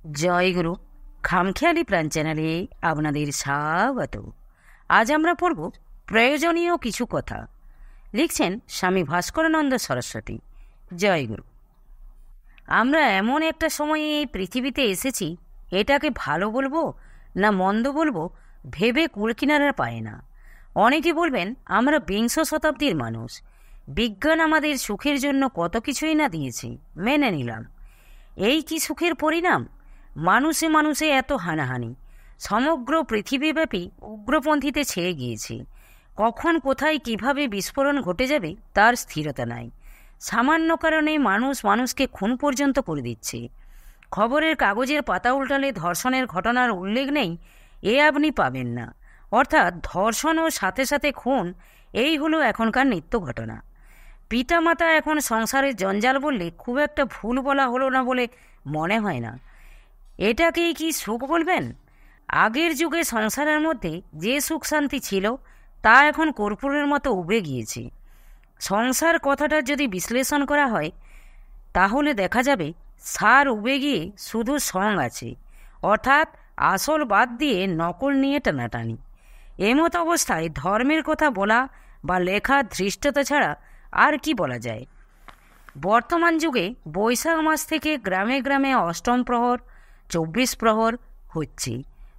জয়গুরু খামখেয়ালি প্রাণ চ্যানেলে আপনাদের স্বাগত। আজ আমরা পড়ব প্রয়োজনীয় কিছু কথা। লিখছেন স্বামী ভাস্করানন্দ সরস্বতী। জয়গুরু। আমরা এমন একটা সময়ে এই পৃথিবীতে এসেছি, এটাকে ভালো বলবো না মন্দ বলবো ভেবে কুলকিনারা পায় না। অনেকে বলবেন আমরা বিংশ শতাব্দীর মানুষ, বিজ্ঞান আমাদের সুখের জন্য কত কিছুই না দিয়েছে, মেনে নিলাম। এই কি সুখের পরিণাম? মানুষে মানুষে এত হানাহানি, সমগ্র পৃথিবীব্যাপী উগ্রপন্থীতে ছেয়ে গিয়েছে। কখন কোথায় কিভাবে বিস্ফোরণ ঘটে যাবে তার স্থিরতা নাই। সামান্য কারণে মানুষ মানুষকে খুন পর্যন্ত করে দিচ্ছে। খবরের কাগজের পাতা উল্টালে ধর্ষণের ঘটনার উল্লেখ নেই এ আপনি পাবেন না। অর্থাৎ ধর্ষণ ও সাথে সাথে খুন, এই হলো এখনকার নিত্য ঘটনা। পিতামাতা এখন সংসারের জঞ্জাল বললে খুব একটা ভুল বলা হলো না বলে মনে হয় না। এটাকেই কি সুখ বলবেন? আগের যুগে সংসারের মধ্যে যে সুখ শান্তি ছিল তা এখন কর্পূরের মতো উবে গিয়েছে। সংসার কথাটা যদি বিশ্লেষণ করা হয় তাহলে দেখা যাবে সার উবে গিয়ে শুধু সং আছে, অর্থাৎ আসল বাদ দিয়ে নকল নিয়ে টানাটানি। এমত অবস্থায় ধর্মের কথা বলা বা লেখা ধৃষ্টতা ছাড়া আর কি বলা যায়? বর্তমান যুগে বৈশাখ মাস থেকে গ্রামে গ্রামে অষ্টম প্রহর, 24 প্রহর হচ্ছে।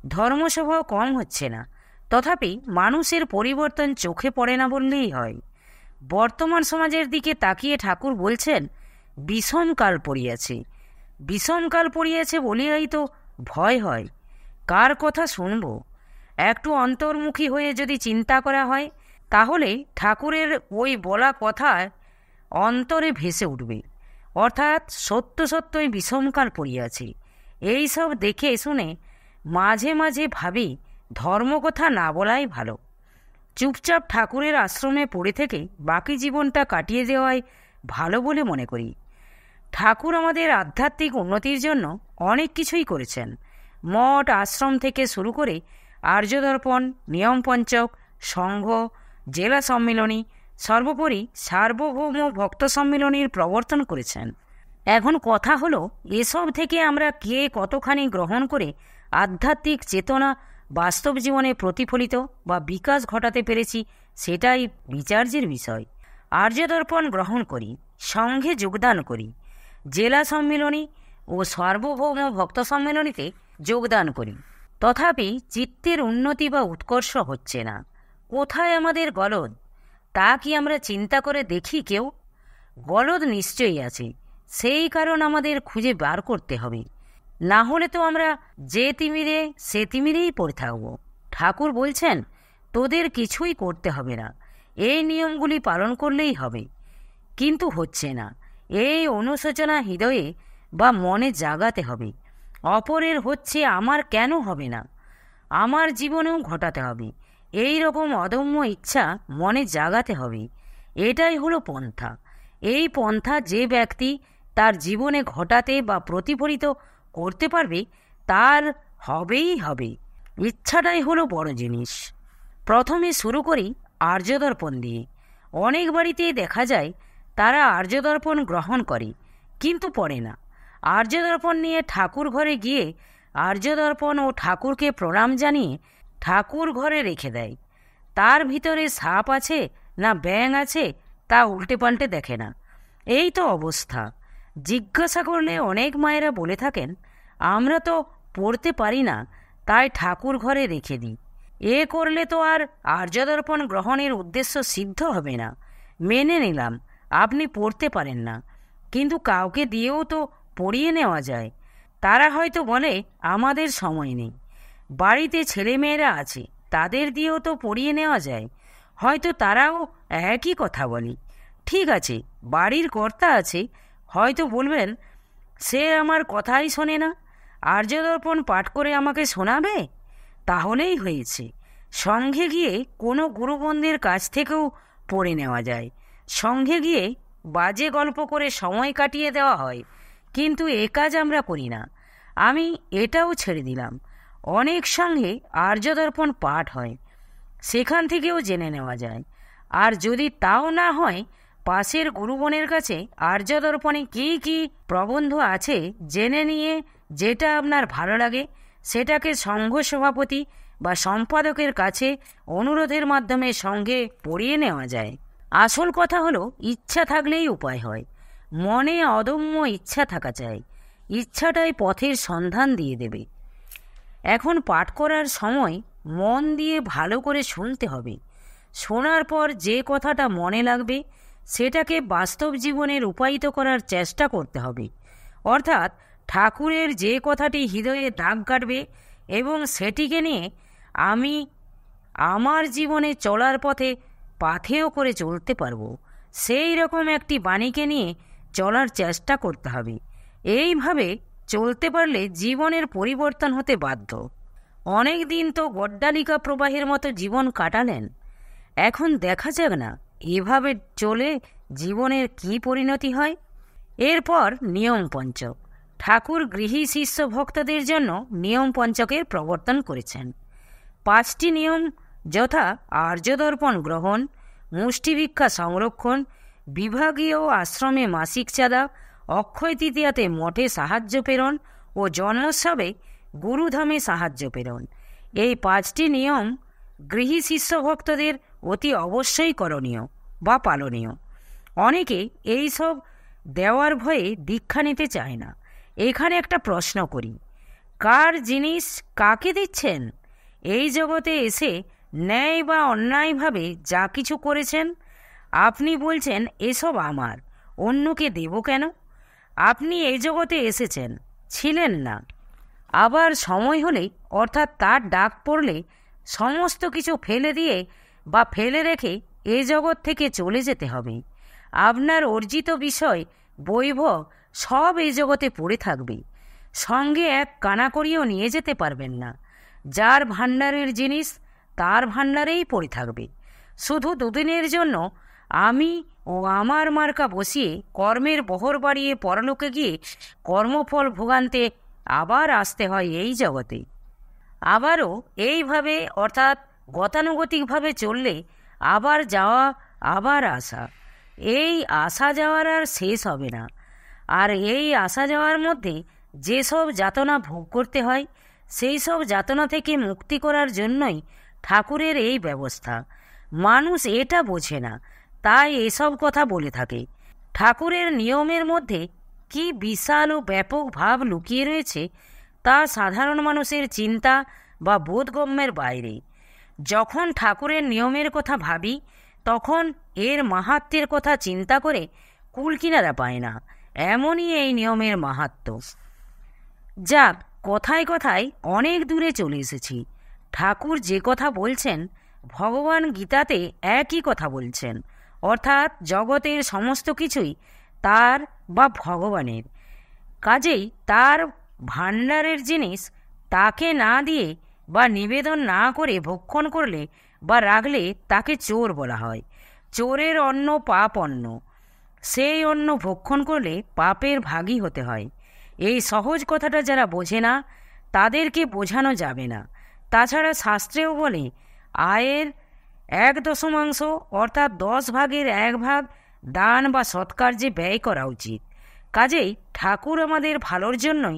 ধর্মসভাও কম হচ্ছে না। তথাপি মানুষের পরিবর্তন চোখে পড়ে না বললেই হয়। বর্তমান সমাজের দিকে তাকিয়ে ঠাকুর বলছেন বিষমকাল পড়িয়াছে। বিষমকাল পড়িয়াছে বলিয়াই তো ভয় হয়। কার কথা শুনব? একটু অন্তর্মুখী হয়ে যদি চিন্তা করা হয় তাহলে ঠাকুরের ওই বলা কথায় অন্তরে ভেসে উঠবে। অর্থাৎ সত্য সত্যই বিষমকাল পড়িয়াছে। এই সব দেখে শুনে মাঝে মাঝে ভাবি ধর্মকথা না বলাই ভালো। চুপচাপ ঠাকুরের আশ্রমে পড়ে থেকে বাকি জীবনটা কাটিয়ে দেওয়াই ভালো বলে মনে করি। ঠাকুর আমাদের আধ্যাত্মিক উন্নতির জন্য অনেক কিছুই করেছেন। মঠ আশ্রম থেকে শুরু করে আর্যদর্পণ, নিয়মপঞ্চক, সংঘ, জেলা সম্মিলনী, সর্বোপরি সার্বভৌম ভক্ত সম্মিলনীর প্রবর্তন করেছেন। এখন কথা হলো এসব থেকে আমরা কে কতখানি গ্রহণ করে আধ্যাত্মিক চেতনা বাস্তব জীবনে প্রতিফলিত বা বিকাশ ঘটাতে পেরেছি সেটাই বিচার্যের বিষয়। আর্যদর্পণ গ্রহণ করি, সংঘে যোগদান করি, জেলা সম্মিলনী ও সার্বভৌম ভক্ত সম্মিলনীতে যোগদান করি, তথাপি চিত্তের উন্নতি বা উৎকর্ষ হচ্ছে না। কোথায় আমাদের গলদ তা কি আমরা চিন্তা করে দেখি কেউ? গলদ নিশ্চয়ই আছে, সেই কারণ আমাদের খুঁজে বার করতে হবে। না হলে তো আমরা যে তিমিরে সে তিমিরেই পড়ে থাকব। ঠাকুর বলছেন তোদের কিছুই করতে হবে না, এই নিয়মগুলি পালন করলেই হবে। কিন্তু হচ্ছে না। এই অনুশোচনা হৃদয়ে বা মনে জাগাতে হবে। অপরের হচ্ছে আমার কেন হবে না, আমার জীবনেও ঘটাতে হবে। এই রকম অদম্য ইচ্ছা মনে জাগাতে হবে। এটাই হলো পন্থা। এই পন্থা যে ব্যক্তি তার জীবনে ঘটাতে বা প্রতিফলিত করতে পারবে তার হবেই হবে। ইচ্ছাটাই হলো বড় জিনিস। প্রথমে শুরু করি আর্যদর্পণ দিয়ে। অনেক বাড়িতেই দেখা যায় তারা আর্যদর্পণ গ্রহণ করে কিন্তু পড়ে না। আর্যদর্পণ নিয়ে ঠাকুর ঘরে গিয়ে আর্যদর্পণ ও ঠাকুরকে প্রণাম জানিয়ে ঠাকুর ঘরে রেখে দেয়। তার ভিতরে সাপ আছে না ব্যাঙ আছে তা উল্টে পাল্টে দেখে না। এই তো অবস্থা। জিজ্ঞাসা করলে অনেক মায়েরা বলে থাকেন আমরা তো পড়তে পারি না, তাই ঠাকুর ঘরে রেখে দিই। এ করলে তো আর আর্যদর্পণ গ্রহণের উদ্দেশ্য সিদ্ধ হবে না। মেনে নিলাম আপনি পড়তে পারেন না, কিন্তু কাউকে দিয়েও তো পড়িয়ে নেওয়া যায়। তারা হয়তো বলে আমাদের সময় নেই। বাড়িতে ছেলেমেয়েরা আছে, তাদের দিয়েও তো পড়িয়ে নেওয়া যায়। হয়তো তারাও একই কথা বলে। ঠিক আছে, বাড়ির কর্তা আছে, হয়তো বলবেন সে আমার কথাই শোনে না, আর্যদর্পণ পাঠ করে আমাকে শোনাবে, তাহলেই হয়েছে। সঙ্ঘে গিয়ে কোনো গুরুবন্ধের কাছ থেকেও পড়ে নেওয়া যায়। সঙ্ঘে গিয়ে বাজে গল্প করে সময় কাটিয়ে দেওয়া হয়, কিন্তু এ কাজ আমরা করি না। আমি এটাও ছেড়ে দিলাম। অনেক সঙ্গে আর্যদর্পণ পাঠ হয়, সেখান থেকেও জেনে নেওয়া যায়। আর যদি তাও না হয় পাশের গুরুবনের কাছে আর্যদর্পণে কী কী প্রবন্ধ আছে জেনে নিয়ে যেটা আপনার ভালো লাগে সেটাকে সংঘ সভাপতি বা সম্পাদকের কাছে অনুরোধের মাধ্যমে সঙ্গে পড়িয়ে নেওয়া যায়। আসল কথা হলো ইচ্ছা থাকলেই উপায় হয়। মনে অদম্য ইচ্ছা থাকা চাই। ইচ্ছাটাই পথের সন্ধান দিয়ে দেবে। এখন পাঠ করার সময় মন দিয়ে ভালো করে শুনতে হবে। শোনার পর যে কথাটা মনে লাগবে সেটাকে বাস্তব জীবনে রূপায়িত করার চেষ্টা করতে হবে। অর্থাৎ ঠাকুরের যে কথাটি হৃদয়ে দাগ কাটবে এবং সেটিকে নিয়ে আমি আমার জীবনে চলার পথে পাথেয় করে চলতে পারবো, সেই রকম একটি বাণীকে নিয়ে চলার চেষ্টা করতে হবে। এইভাবে চলতে পারলে জীবনের পরিবর্তন হতে বাধ্য। অনেক দিন তো গড্ডালিকা প্রবাহের মতো জীবন কাটালেন, এখন দেখা যাক না এভাবে চলে জীবনের কী পরিণতি হয়। এরপর নিয়ম পঞ্চক। ঠাকুর গৃহী শিষ্য ভক্তদের জন্য নিয়ম পঞ্চকের প্রবর্তন করেছেন। 5টি নিয়ম যথা আর্যদর্পণ গ্রহণ, মুষ্টিভিক্ষা সংরক্ষণ, বিভাগীয় আশ্রমে মাসিক চাঁদা, অক্ষয় তৃতীয়াতে মঠে সাহায্য প্রেরণ ও জন্মোৎসবে গুরুধামে সাহায্য প্রেরণ। এই 5টি নিয়ম গৃহী শিষ্য ভক্তদের অতি অবশ্যই করণীয় বা পালনীয়। অনেকে এই সব দেওয়ার ভয়ে দীক্ষা নিতে চায় না। এখানে একটা প্রশ্ন করি, কার জিনিস কাকে দিচ্ছেন? এই জগতে এসে ন্যায় বা অন্যায়ভাবে যা কিছু করেছেন আপনি বলছেন এসব আমার, অন্যকে দেব কেন? আপনি এই জগতে এসেছেন, ছিলেন না। আবার সময় হলে অর্থাৎ তার ডাক পড়লে সমস্ত কিছু ফেলে দিয়ে বা ফেলে রেখে এ জগৎ থেকে চলে যেতে হবে। আপনার অর্জিত বিষয় বৈভব সব এই জগতে পড়ে থাকবে, সঙ্গে এক কানাকড়িও নিয়ে যেতে পারবেন না। যার ভাণ্ডারের জিনিস তার ভাণ্ডারেই পড়ে থাকবে। শুধু দুদিনের জন্য আমি ও আমার মার্কা বসিয়ে কর্মের বহর বাড়িয়ে পরলোকে গিয়ে কর্মফল ভোগান্তে আবার আসতে হয় এই জগতে। আবারও এইভাবে অর্থাৎ গতানুগতিকভাবে চললে আবার যাওয়া আবার আসা, এই আসা যাওয়ার আর শেষ হবে না। আর এই আসা যাওয়ার মধ্যে যেসব যাতনা ভোগ করতে হয় সেই সব যাতনা থেকে মুক্তি করার জন্যই ঠাকুরের এই ব্যবস্থা। মানুষ এটা বোঝে না, তাই এসব কথা বলে থাকে। ঠাকুরের নিয়মের মধ্যে কি বিশাল ও ব্যাপক ভাব লুকিয়ে রয়েছে তা সাধারণ মানুষের চিন্তা বা বোধগম্যের বাইরে। যখন ঠাকুরের নিয়মের কথা ভাবি তখন এর মাহাত্ম্যের কথা চিন্তা করে কুল কিনারা পায় না, এমনই এই নিয়মের মাহাত্ম্য। যাক, কথায় কথায় অনেক দূরে চলে এসেছি। ঠাকুর যে কথা বলছেন ভগবান গীতাতে একই কথা বলছেন, অর্থাৎ জগতের সমস্ত কিছুই তার বা ভগবানের। কাজেই তার ভাণ্ডারের জিনিস তাকে না দিয়ে বা নিবেদন না করে ভক্ষণ করলে বা রাখলে তাকে চোর বলা হয়। চোরের অন্ন পাপ অন্ন, সেই অন্ন ভক্ষণ করলে পাপের ভাগী হতে হয়। এই সহজ কথাটা যারা বোঝে না তাদেরকে বোঝানো যাবে না। তাছাড়া শাস্ত্রেও বলে আয়ের 1/10 অর্থাৎ 10 ভাগের 1 ভাগ দান বা সৎকার্যে ব্যয় করা উচিত। কাজেই ঠাকুর আমাদের ভালোর জন্যই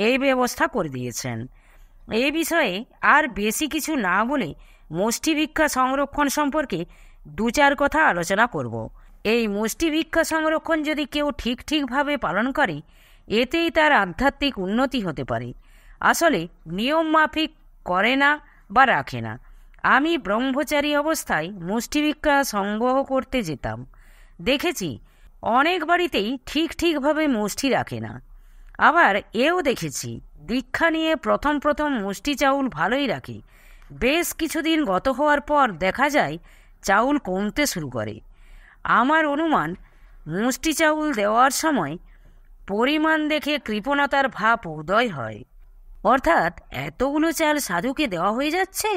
এই ব্যবস্থা করে দিয়েছেন। এই বিষয়ে আর বেশি কিছু না বলে মুষ্টি ভিক্ষা সংরক্ষণ সম্পর্কে 2-4 কথা আলোচনা করব। এই মুষ্টি ভিক্ষা সংরক্ষণ যদি কেউ ঠিকভাবে পালন করে এতেই তার আধ্যাত্মিক উন্নতি হতে পারে। আসলে নিয়ম মাফিক করে না বা রাখে না। আমি ব্রহ্মচারী অবস্থায় মুষ্টি ভিক্ষা সংগ্রহ করতে যেতাম, দেখেছি অনেক বাড়িতেই ঠিকভাবে মুষ্টি রাখে না। আবার এও দেখেছি দীক্ষা নিয়ে প্রথম মুষ্টি চাউল ভালোই রাখে, বেশ কিছুদিন গত হওয়ার পর দেখা যায় চাউল কমতে শুরু করে। আমার অনুমান মুষ্টি চাউল দেওয়ার সময় পরিমাণ দেখে কৃপণতার ভাব উদয় হয়, অর্থাৎ এতগুলো চাল সাধুকে দেওয়া হয়ে যাচ্ছে।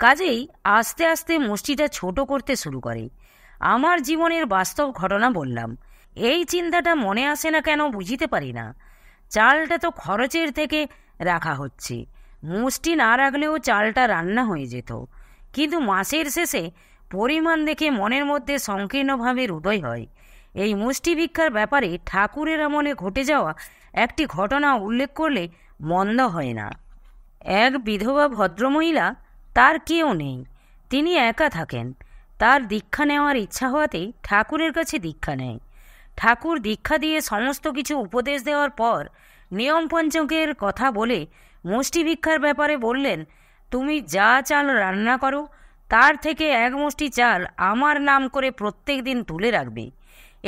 কাজেই আস্তে আস্তে মুষ্টিটা ছোট করতে শুরু করে। আমার জীবনের বাস্তব ঘটনা বললাম। এই চিন্তাটা মনে আসে না কেন বুঝতে পারি না। চালটা তো খরচের থেকে রাখা হচ্ছে, মুষ্টি না রাখলেও চালটা রান্না হয়ে যেত। কিন্তু মাসের শেষে পরিমাণ দেখে মনের মধ্যে সংকীর্ণভাবের উদয় হয়। এই মুষ্টি ভিক্ষার ব্যাপারে ঠাকুরের আমলে ঘটে যাওয়া একটি ঘটনা উল্লেখ করলে মন্দ হয় না। এক বিধবা ভদ্রমহিলা, তার কেউ নেই, তিনি একা থাকেন। তার দীক্ষা নেওয়ার ইচ্ছা হওয়াতেই ঠাকুরের কাছে দীক্ষা নেয়। ঠাকুর দীক্ষা দিয়ে সমস্ত কিছু উপদেশ দেওয়ার পর নিয়ম পঞ্চকের কথা বলে মুষ্টি ভিক্ষার ব্যাপারে বললেন, তুমি যা চাল রান্না করো তার থেকে এক মুষ্টি চাল আমার নাম করে প্রত্যেক দিন তুলে রাখবে।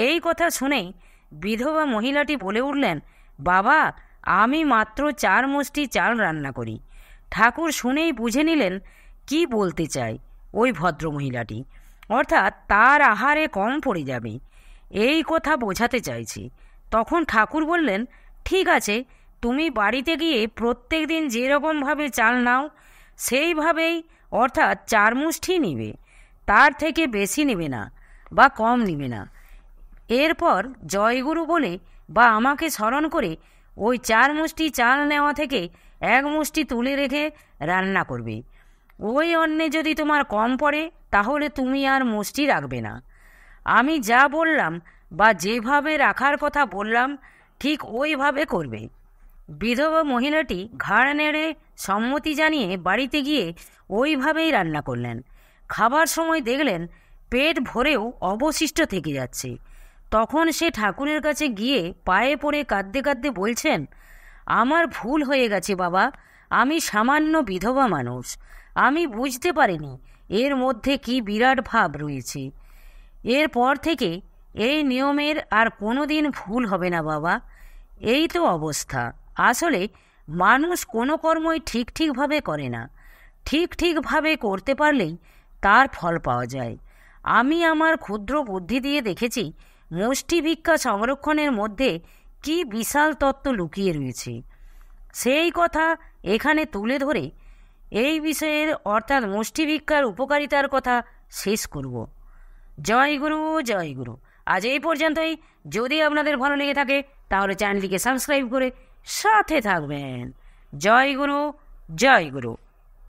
এই কথা শুনেই বিধবা মহিলাটি বলে উঠলেন, বাবা, আমি মাত্র 4 মুষ্টি চাল রান্না করি। ঠাকুর শুনেই বুঝে নিলেন কি বলতে চায় ওই ভদ্রমহিলাটি, অর্থাৎ তার আহারে কম পড়ে যাবে, এই কথা বোঝাতে চাইছি। তখন ঠাকুর বললেন, ঠিক আছে, তুমি বাড়িতে গিয়ে প্রত্যেক দিন যেরকমভাবে চাল নাও সেইভাবেই, অর্থাৎ 4 মুষ্টি নিবে, তার থেকে বেশি নেবে না বা কম নিবে না। এরপর জয়গুরু বলে বা আমাকে স্মরণ করে ওই 4 মুষ্টি চাল নেওয়া থেকে 1 মুষ্টি তুলে রেখে রান্না করবে। ওই অন্নে যদি তোমার কম পড়ে তাহলে তুমি আর মুষ্টি রাখবে না। আমি যা বললাম বা যেভাবে রাখার কথা বললাম ঠিক ওইভাবে করবে। বিধবা মহিলাটি ঘাড় নেড়ে সম্মতি জানিয়ে বাড়িতে গিয়ে ওইভাবেই রান্না করলেন। খাবার সময় দেখলেন পেট ভরেও অবশিষ্ট থেকে যাচ্ছে। তখন সে ঠাকুরের কাছে গিয়ে পায়ে পড়ে কাঁদতে কাঁদতে বলছেন, আমার ভুল হয়ে গেছে বাবা, আমি সামান্য বিধবা মানুষ, আমি বুঝতে পারিনি এর মধ্যে কি বিরাট ভাব রয়েছে। এরপর থেকে এই নিয়মের আর কোনো দিন ভুল হবে না বাবা। এই তো অবস্থা। আসলে মানুষ কোনো কর্মই ঠিকভাবে করে না, ঠিকভাবে করতে পারলেই তার ফল পাওয়া যায়। আমি আমার ক্ষুদ্র বুদ্ধি দিয়ে দেখেছি মুষ্টি ভিক্ষা সংরক্ষণের মধ্যে কি বিশাল তত্ত্ব লুকিয়ে রয়েছে। সেই কথা এখানে তুলে ধরে এই বিষয়ের অর্থাৎ মুষ্টি ভিক্ষার উপকারিতার কথা শেষ করব। জয় গুরু, জয় গুরু। আজ এই পর্যন্তই। যদি আপনাদের ভালো লেগে থাকে তাহলে চ্যানেলটিকে সাবস্ক্রাইব করে সাথে থাকবেন। জয় গুরু, জয় গুরু।